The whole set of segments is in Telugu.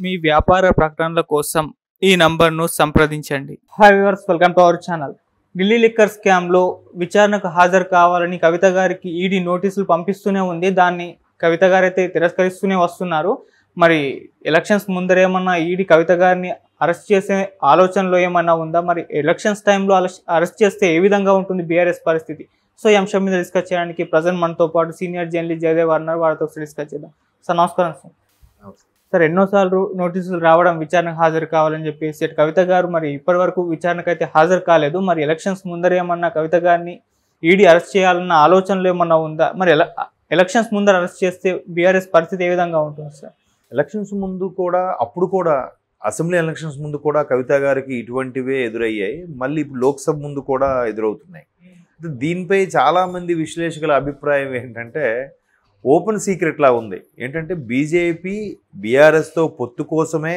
మీ వ్యాపార ప్రకటనల కోసం ఈ నంబర్ను సంప్రదించండి. Hi viewers, welcome to our channel. Delhi liquor స్కామ్లో విచారణకు హాజరు కావాలని కవిత గారికి ఈడీ నోటీసులు పంపిస్తూనే ఉంది. దాన్ని కవిత గారు అయితే తిరస్కరిస్తూనే వస్తున్నారు. మరి ఎలక్షన్స్ ముందరేమన్నా ఈడీ కవిత గారిని అరెస్ట్ చేసే ఆలోచనలో ఏమన్నా ఉందా? మరి ఎలక్షన్స్ టైంలో అరెస్ట్ చేస్తే ఏ విధంగా ఉంటుంది బీఆర్ఎస్ పరిస్థితి? సో ఈ అంశం మీద డిస్కస్ చేయడానికి ప్రజెంట్ మనతో పాటు సీనియర్ జర్నలిస్ట్ జయదేవ్ అన్నారు. వారితో డిస్కస్ చేద్దాం. సార్ నమస్కారం. సార్ ఎన్నోసార్లు నోటీసులు రావడం విచారణకు హాజరు కావాలని చెప్పేసి కవిత గారు మరి ఇప్పటి వరకు విచారణకు అయితే హాజరు కాలేదు. మరి ఎలక్షన్స్ ముందర ఏమన్నా కవిత గారిని ఈడీ అరెస్ట్ చేయాలన్న ఆలోచనలు ఏమన్నా ఉందా? మరి ఎలక్షన్స్ ముందర అరెస్ట్ చేస్తే బీఆర్ఎస్ పరిస్థితి ఏ విధంగా ఉంటుంది సార్? ఎలక్షన్స్ ముందు కూడా అప్పుడు కూడా అసెంబ్లీ ఎలక్షన్స్ ముందు కూడా కవిత గారికి ఇటువంటివే ఎదురయ్యాయి. మళ్ళీ ఇప్పుడు లోక్సభ ముందు కూడా ఎదురవుతున్నాయి. దీనిపై చాలామంది విశ్లేషకుల అభిప్రాయం ఏంటంటే ఓపెన్ సీక్రెట్లా ఉంది. ఏంటంటే బీజేపీ బీఆర్ఎస్తో పొత్తు కోసమే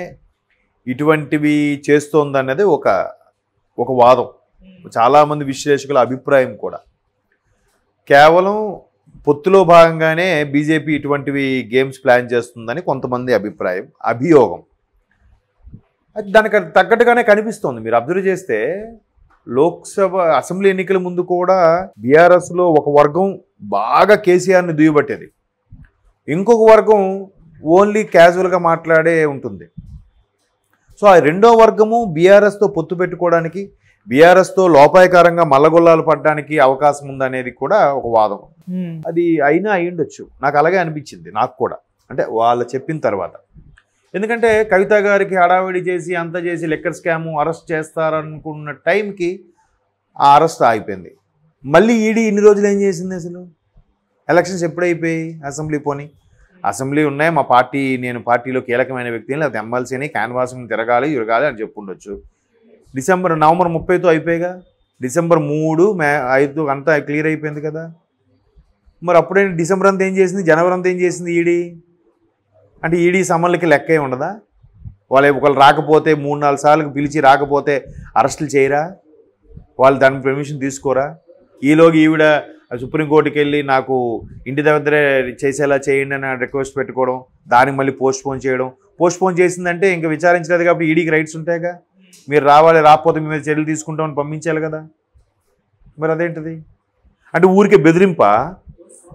ఇటువంటివి చేస్తోందన్నది ఒక వాదం. చాలామంది విశ్లేషకుల అభిప్రాయం కూడా కేవలం పొత్తులో భాగంగానే బీజేపీ ఇటువంటివి గేమ్స్ ప్లాన్ చేస్తుందని కొంతమంది అభియోగం. దానికి తగ్గట్టుగానే కనిపిస్తోంది. మీరు అబ్జర్వ్ చేస్తే లోక్సభ అసెంబ్లీ ఎన్నికల ముందు కూడా బీఆర్ఎస్లో ఒక వర్గం బాగా కేసీఆర్ని దుయ్యబట్టేది, ఇంకొక వర్గం ఓన్లీ క్యాజువల్గా మాట్లాడే ఉంటుంది. సో ఆ రెండో వర్గము బీఆర్ఎస్తో పొత్తు పెట్టుకోవడానికి, బీఆర్ఎస్తో లోపాయకారంగా మల్లగొల్లాలు పడడానికి అవకాశం ఉందనేది కూడా ఒక వాదం. అది అయినా అయ్యుండొచ్చు, నాకు అలాగే అనిపించింది. నాకు కూడా అంటే వాళ్ళు చెప్పిన తర్వాత. ఎందుకంటే కవిత గారికి హడావిడి చేసి అంత చేసి లిక్కర్ స్కాము అరెస్ట్ చేస్తారనుకున్న టైంకి ఆ అరెస్ట్ ఆగిపోయింది. మళ్ళీ ఈడీ ఇన్ని రోజులు ఏం చేసింది? అసలు ఎలక్షన్స్ ఎప్పుడైపోయాయి? అసెంబ్లీ ఉన్నాయి, నేను పార్టీలో కీలకమైన వ్యక్తిని, లేకపోతే ఎమ్మెల్సీని క్యాన్వాసింగ్ తిరగాలి అని చెప్పుండొచ్చు. నవంబర్ 30తో అయిపోయాయిగా. డిసెంబర్ 3, 5 అంతా క్లియర్ అయిపోయింది కదా. మరి అప్పుడే డిసెంబర్ అంతా ఏం చేసింది? జనవరి అంతా ఏం చేసింది ఈడీ? అంటే ఈడీ సమన్లకి లెక్కే ఉండదా? ఒకళ్ళు రాకపోతే 3-4 సార్లు పిలిచి రాకపోతే అరెస్టులు చేయరా? వాళ్ళు దానికి పర్మిషన్ తీసుకోరా? ఈలోగా ఈవిడ సుప్రీంకోర్టుకి వెళ్ళి నాకు ఇంటి దగ్గరే చేసేలా చేయండి అని రిక్వెస్ట్ పెట్టుకోవడం, దానికి మళ్ళీ పోస్ట్పోన్ చేసిందంటే ఇంకా విచారించలేదు కాబట్టి ఈడీకి రైట్స్ ఉంటాయిగా. మీరు రాకపోతే మీ మీద చర్యలు తీసుకుంటామని పంపించాలి కదా. మరి అదేంటిది? అంటే ఊరికే బెదిరింప?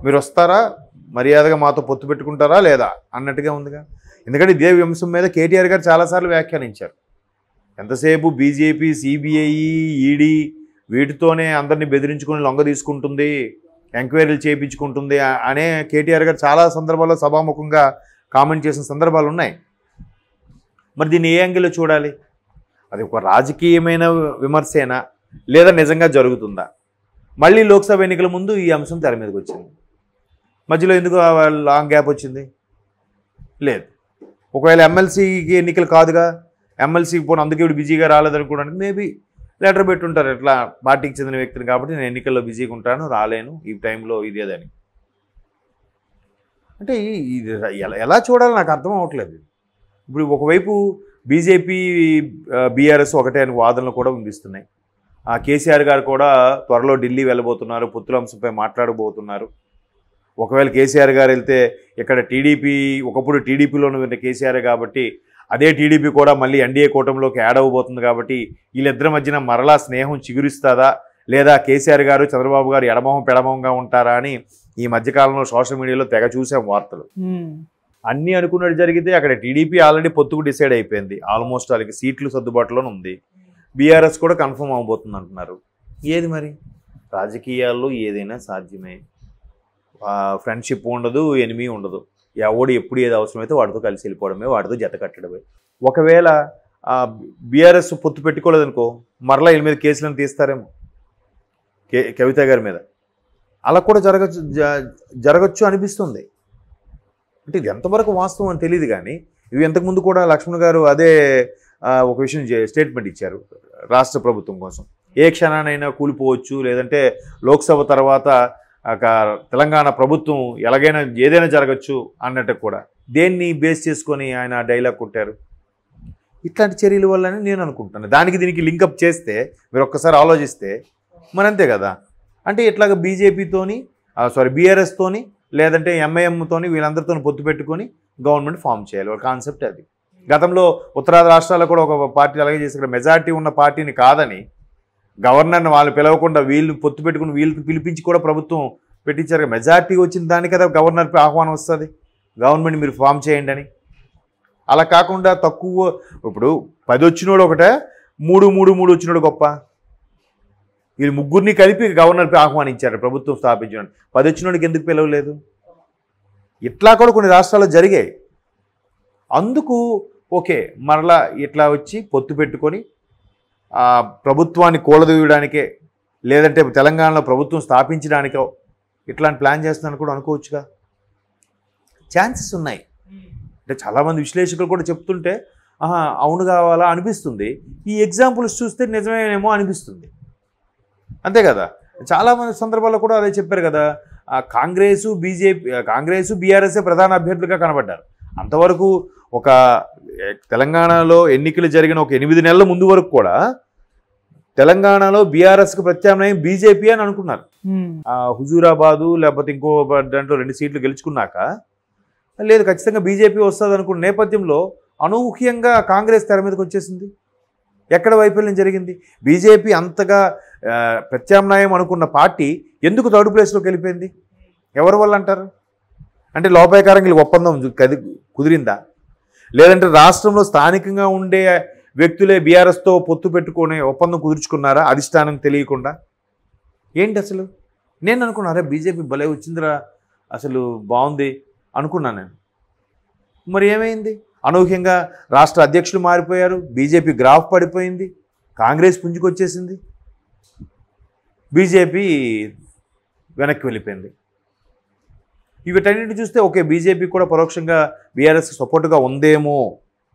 మీరు వస్తారా, మర్యాదగా మాతో పొత్తు పెట్టుకుంటారా లేదా అన్నట్టుగా ఉందిగా. ఎందుకంటే ఇదే అంశం మీద కేటీఆర్ గారు చాలాసార్లు వ్యాఖ్యానించారు. ఎంతసేపు బీజేపీ, సిబిఐ, ఈడీ వీటితోనే అందరినీ బెదిరించుకుని లొంగ తీసుకుంటుంది, ఎంక్వైరీలు చేయించుకుంటుంది అనే కేటీఆర్ గారు చాలా సందర్భాల్లో సభాముఖంగా కామెంట్ చేసిన సందర్భాలు ఉన్నాయి. మరి దీన్ని ఏ యాంగిల్లో చూడాలి? అది ఒక రాజకీయమైన విమర్శేనా లేదా నిజంగా జరుగుతుందా? మళ్ళీ లోక్సభ ఎన్నికల ముందు ఈ అంశం తెర మీదకి వచ్చింది. మధ్యలో ఎందుకు లాంగ్ గ్యాప్ వచ్చింది? లేదు. ఒకవేళ ఎమ్మెల్సీకి ఎన్నికలు కాదుగా, ఎమ్మెల్సీకి పోను అందుకే ఇప్పుడు బిజీగా రాలేదనుకోవడానికి మేబీ లెటర్ పెట్టుంటారు. ఎట్లా పార్టీకి చెందిన వ్యక్తిని కాబట్టి నేను ఎన్నికల్లో బిజీగా ఉంటాను, రాలేను ఈ టైంలో ఇదేదని. అంటే ఇది ఎలా చూడాలో నాకు అర్థం అవ్వట్లేదు. ఇప్పుడు ఒకవైపు బీజేపీ బీఆర్ఎస్ ఒకటే అని వాదనలు కూడా వినిపిస్తున్నాయి. కేసీఆర్ గారు కూడా త్వరలో ఢిల్లీ వెళ్ళబోతున్నారు, పొత్తుల అంశంపై మాట్లాడబోతున్నారు. ఒకవేళ కేసీఆర్ గారు వెళ్తే ఇక్కడ ఒకప్పుడు టీడీపీలోనే ఉన్న కేసీఆర్ కాబట్టి అదే టీడీపీ కూడా మళ్ళీ ఎన్డీఏ కూటమిలోకి యాడ్ అవ్వబోతుంది కాబట్టి వీళ్ళిద్దరి మధ్యన మరలా స్నేహం చిగురిస్తుందా, లేదా కేసీఆర్ గారు చంద్రబాబు గారు ఎడమొహం పెడమొహంగా ఉంటారా అని ఈ మధ్యకాలంలో సోషల్ మీడియాలో తెగ చూసాం వార్తలు. అన్నీ అనుకున్నట్టు జరిగితే అక్కడ టీడీపీ ఆల్రెడీ పొత్తుకు డిసైడ్ అయిపోయింది. ఆల్మోస్ట్ వాళ్ళకి సీట్లు సర్దుబాటులోనే ఉంది. బీఆర్ఎస్ కూడా కన్ఫర్మ్ అవ్వబోతుంది అంటున్నారు. ఏది మరి? రాజకీయాల్లో ఏదైనా సాధ్యమే. ఫ్రెండ్షిప్ ఉండదు, ఎనిమీ ఉండదు. ఎవడు ఎప్పుడు ఏది అవసరమైతే వాడితో కలిసి వెళ్ళిపోవడమే, వాడితో జత కట్టడమే. ఒకవేళ బీఆర్ఎస్ పొత్తు పెట్టుకోలేదనుకో, మరలా వీళ్ళ మీద కేసులను తీస్తారేమో, కవిత గారి మీద. అలా కూడా జరగచ్చు అనిపిస్తుంది. అంటే ఇది ఎంతవరకు వాస్తవం అని తెలియదు. కానీ ఇవి ఇంతకుముందు కూడా లక్ష్మణ్ గారు అదే ఒక విషయం స్టేట్మెంట్ ఇచ్చారు రాష్ట్ర ప్రభుత్వం కోసం. ఏ క్షణానైనా కూలిపోవచ్చు, లేదంటే లోక్సభ తర్వాత తెలంగాణ ప్రభుత్వం ఎలాగైనా ఏదైనా జరగచ్చు అన్నట్టు కూడా. దేన్ని బేస్ చేసుకొని ఆయన డైలాగ్ కొట్టారు? ఇట్లాంటి చర్యల వల్లనే నేను అనుకుంటున్నాను. దానికి దీనికి లింకప్ చేస్తే మీరు ఒక్కసారి ఆలోచిస్తే మరి అంతే కదా. అంటే ఇట్లాగ బీజేపీతోని బీఆర్ఎస్తోని లేదంటే ఎంఐఎంతోని వీళ్ళందరితో పొత్తు పెట్టుకొని గవర్నమెంట్ ఫామ్ చేయాలి. వాళ్ళ కాన్సెప్ట్ అది. గతంలో ఉత్తరాది రాష్ట్రాల్లో కూడా ఒక పార్టీ అలాగే చేసి ఇక్కడ మెజారిటీ ఉన్న పార్టీని కాదని గవర్నర్ని వాళ్ళు పిలవకుండా వీళ్ళు పొత్తు పెట్టుకుని వీళ్ళకి పిలిపించి కూడా ప్రభుత్వం పెట్టించారు. మెజారిటీ వచ్చిన దాని కదా గవర్నర్కి ఆహ్వానం వస్తుంది, గవర్నమెంట్ మీరు ఫామ్ చేయండి అని. అలా కాకుండా తక్కువ, ఇప్పుడు 10 వచ్చినోడు ఒకటే, 3 వచ్చినోడు గొప్ప. వీళ్ళు ముగ్గురిని కలిపి గవర్నర్కి ఆహ్వానించారు ప్రభుత్వం స్థాపించడానికి. 10 వచ్చినోడికి ఎందుకు పిలవలేదు? ఇట్లా కూడా కొన్ని రాష్ట్రాల్లో జరిగాయి. అందుకు ఓకే మరలా ఇట్లా వచ్చి పొత్తు పెట్టుకొని ప్రభుత్వాన్ని కూలదీయడానికే, లేదంటే తెలంగాణలో ప్రభుత్వం స్థాపించడానికో ఇట్లాంటి ప్లాన్ చేస్తున్నాను కూడా అనుకోవచ్చుగా. ఛాన్సెస్ ఉన్నాయి. అంటే చాలామంది విశ్లేషకులు కూడా చెప్తుంటే అవును కావాలా అనిపిస్తుంది. ఈ ఎగ్జాంపుల్స్ చూస్తే నిజమేనేమో అనిపిస్తుంది. అంతే కదా, చాలామంది సందర్భాల్లో కూడా అదే చెప్పారు కదా. కాంగ్రెసు బీఆర్ఎస్ఏ ప్రధాన అభ్యర్థులుగా కనబడ్డారు. అంతవరకు ఒక తెలంగాణలో ఎన్నికలు జరిగిన ఒక 8 నెలల ముందు వరకు కూడా తెలంగాణలో బీఆర్ఎస్కి ప్రత్యామ్నాయం బీజేపీ అని అనుకున్నారు. హుజూరాబాదు లేకపోతే ఇంకో దాంట్లో 2 సీట్లు గెలుచుకున్నాక లేదు ఖచ్చితంగా బీజేపీ వస్తుంది అనుకున్న నేపథ్యంలో అనూహ్యంగా కాంగ్రెస్ తెర మీదకి వచ్చేసింది. ఎక్కడ వైఫల్యం జరిగింది? బీజేపీ అంతగా ప్రత్యామ్నాయం అనుకున్న పార్టీ ఎందుకు థర్డ్ ప్లేస్లోకి వెళ్ళిపోయింది? ఎవరి వల్ల అంటారు? అంటే లోపాయకారంగా ఒప్పందం కుదిరిందా? లేదంటే రాష్ట్రంలో స్థానికంగా ఉండే వ్యక్తులే బీఆర్ఎస్తో పొత్తు పెట్టుకునే ఒప్పందం కుదుర్చుకున్నారా అధిష్టానం తెలియకుండా? ఏంటి అసలు? నేను అనుకున్నారా బీజేపీ భలే వచ్చిందిరా, అసలు బాగుంది అనుకున్నాను నేను. మరి ఏమైంది? అనూహ్యంగా రాష్ట్ర అధ్యక్షులు మారిపోయారు, బీజేపీ గ్రాఫ్ పడిపోయింది, కాంగ్రెస్ పుంజుకొచ్చేసింది, బీజేపీ వెనక్కి వెళ్ళిపోయింది. వీటన్నిటి చూస్తే ఓకే బీజేపీ కూడా పరోక్షంగా బీఆర్ఎస్ సపోర్టుగా ఉందేమో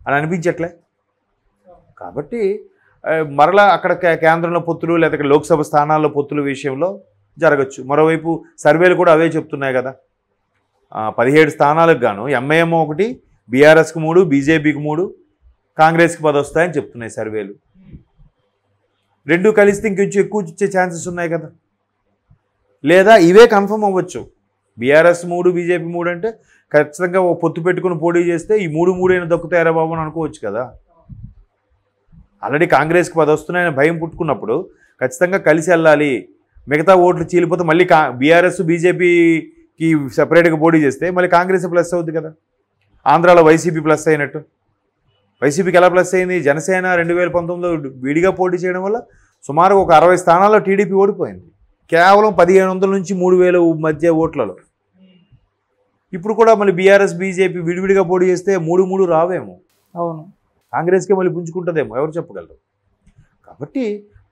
అని అనిపించట్లే. కాబట్టి మరలా అక్కడ కేంద్రంలో పొత్తులు లేదా లోక్సభ స్థానాల్లో పొత్తుల విషయంలో జరగచ్చు. మరోవైపు సర్వేలు కూడా అవే చెప్తున్నాయి కదా. 17 స్థానాలకు గాను ఎంఐఎం 1, బీఆర్ఎస్కి 3, బీజేపీకి 3, కాంగ్రెస్కి 10 వస్తాయని చెప్తున్నాయి సర్వేలు. 2 కలిస్తే ఇంకొంచెం ఎక్కువ ఇచ్చే ఛాన్సెస్ ఉన్నాయి కదా. లేదా ఇవే కన్ఫర్మ్ అవ్వచ్చు. బీఆర్ఎస్ 3, బీజేపీ 3 అంటే ఖచ్చితంగా ఓ పొత్తు పెట్టుకుని పోటీ చేస్తే ఈ 3 అయినా దక్కుతాయరా బాబు అని అనుకోవచ్చు కదా. ఆల్రెడీ కాంగ్రెస్కి 10 వస్తున్నాయని భయం పుట్టుకున్నప్పుడు ఖచ్చితంగా కలిసి వెళ్ళాలి, మిగతా ఓట్లు చీలిపోతే మళ్ళీ బీఆర్ఎస్ బీజేపీకి సపరేట్గా పోటీ చేస్తే మళ్ళీ కాంగ్రెస్ ప్లస్ అవుతుంది కదా. ఆంధ్రాలో వైసీపీ ప్లస్ అయినట్టు. వైసీపీకి ఎలా ప్లస్ అయింది? జనసేన 2019లో విడిగా పోటీ చేయడం వల్ల సుమారు ఒక 60 స్థానాల్లో టీడీపీ ఓడిపోయింది, కేవలం 1500 నుంచి 3000 మధ్య ఓట్లలో. ఇప్పుడు కూడా మళ్ళీ బీఆర్ఎస్ బీజేపీ విడివిడిగా పోటీ చేస్తే 3 రావేమో. అవును, కాంగ్రెస్కే మళ్ళీ పుంజుకుంటుందేమో, ఎవరు చెప్పగలరు. కాబట్టి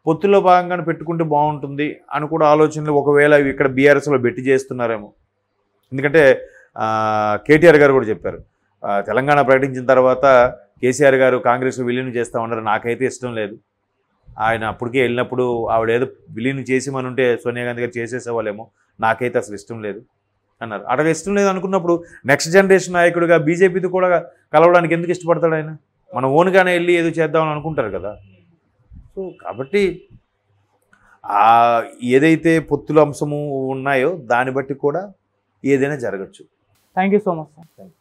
పొత్తుల్లో భాగంగానే పెట్టుకుంటే బాగుంటుంది అని కూడా ఆలోచనలు ఒకవేళ ఇక్కడ బీఆర్ఎస్లో బెట్టి చేస్తున్నారేమో. ఎందుకంటే కేటీఆర్ గారు కూడా చెప్పారు, తెలంగాణ ప్రకటించిన తర్వాత కేసీఆర్ గారు కాంగ్రెస్లో విలీనం చేస్తామన్నారు. నాకైతే ఇష్టం లేదు. ఆయన అప్పటికే వెళ్ళినప్పుడు ఆవిడ ఏదో విలీనం చేసేమనుంటే సోనియా గాంధీ గారు చేసేసేవాళ్ళేమో, నాకైతే అసలు ఇష్టం లేదు అన్నారు. అటగా ఇష్టం లేదు అనుకున్నప్పుడు నెక్స్ట్ జనరేషన్ నాయకుడిగా బీజేపీతో కూడా కలవడానికి ఎందుకు ఇష్టపడతాడు ఆయన? మన ఓన్గానే వెళ్ళి ఏదో చేద్దామని అనుకుంటారు కదా. సో కాబట్టి ఏదైతే పొత్తుల అంశము ఉన్నాయో దాన్ని బట్టి కూడా ఏదైనా జరగచ్చు. Thank you so much sir.